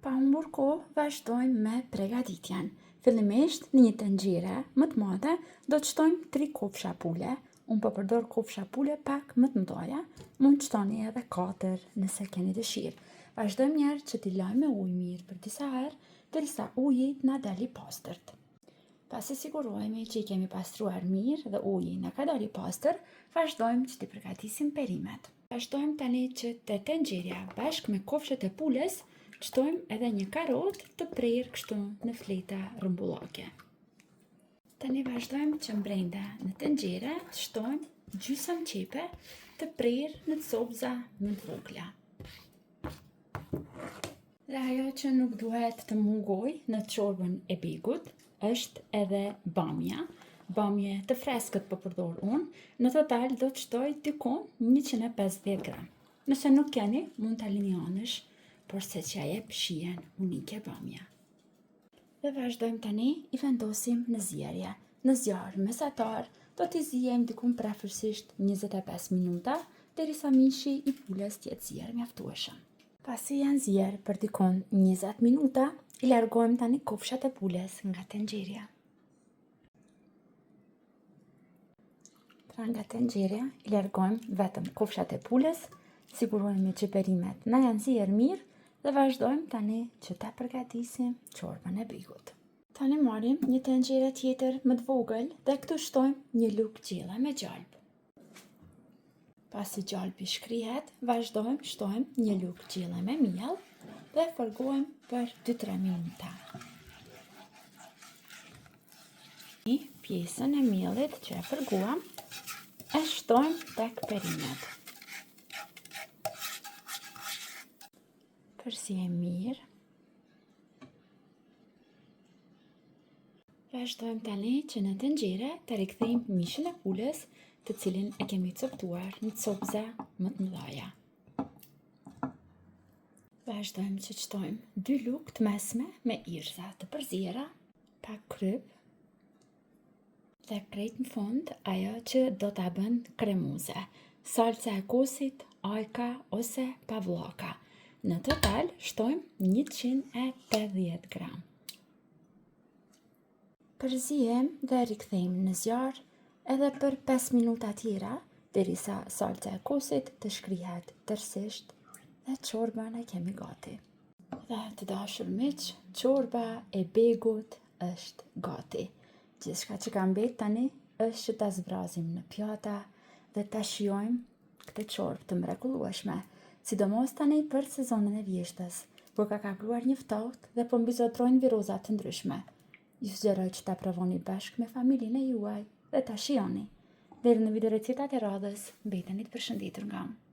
Pa humbur kohë, vazhdojmë me pregaditjen. Fillimisht, në një tenxhere më të madhe, do të shtojmë 3 kopsha pule. Unë po përdor kopsha pule pak më të mëdha, mund të shtoni edhe 4 nëse keni dëshirë. Vazhdojmë njerë që t'i lajmë me ujë mirë për disa herë, derisa uji na dali pastërt. Pasi sigurohemi që i kemi pastruar mirë dhe uji na ka dali pastër, vazhdojmë që t'i përgatisim perimet. Vazhdojmë tani që te tenxheria bashkë me kofshët e pules, shtojmë edhe një karotë të prerë kështu në fleta rrumbullake. Tani vazhdojmë që brenda në tenxhere të shtojmë gjysmë qepe të prerë në copëza më të vogla. Dhe ajo që nuk duhet të mungoj në çorbën e begut është edhe bamja. Bamje të freskët po përdor unë, në total do të shtoj dikon 150 gram. Nëse nuk keni, mund ta lini anësh, por se që jep shijen unike bamja. Dhe vazhdojmë tani i vendosim në zjarje. Në zjarë mesatar do t'i zijem dikun prafërsisht 25 minuta, derisa mishi i pules t'jetë zjerë mjaftueshëm. Pasi janë zjerë për dikun 20 minuta, i largojmë tani kofshat e pules nga tenxheria. Pra nga tenxheria i largojmë vetëm kofshat e pules, sigurohemi që perimet na janë zjerë mirë, dhe vazhdojmë tani që ta përgatisim çorbën e begut. Tani marrim një tenxhere tjetër më të vogël dhe këtu shtojmë një lugë gjelle me gjalp. Pasi gjalpi shkrihet, vazhdojmë shtojmë një lugë gjelle me miell dhe folgojmë për 2-3 minuta. Pjesën e miellit që e fërguam e shtojmë tek perimet. Përsijemi mirë. Vazhdojmë tani që në tenxhere të rikthejmë mishin e pules, të cilin e kemi coptuar në copëza më të mëdha. Vazhdojmë që të shtojmë 2 lugë të mesme me irza të përziera, pak kryp, dhe krejt në fund ajo që do ta bën kremuze, salca e kosit, ajka ose pavllaka. Në total shtojmë 150 gram. Përzijem dhe rikthejmë në zjarr edhe për 5 minuta tjera, derisa salca e kosit të shkrihet tërësisht dhe çorbën e kemi gati. Dhe të dashur miq, çorba e begut është gati. Gjithçka që ka mbet tani është që ta zbrazim në pjata dhe ta shijojmë këtë çorbë të mrekullueshme. Sidomos tani për sezonin e vjeshtës, kur ka kaluar një ftohtë dhe po mbizotrojnë viroza të ndryshme. Ju sugjeroj që ta provoni bashkë me familjen e juaj dhe ta shijoni. Deri në video recetat e radhës, mbeteni të përshëndetur nga unë.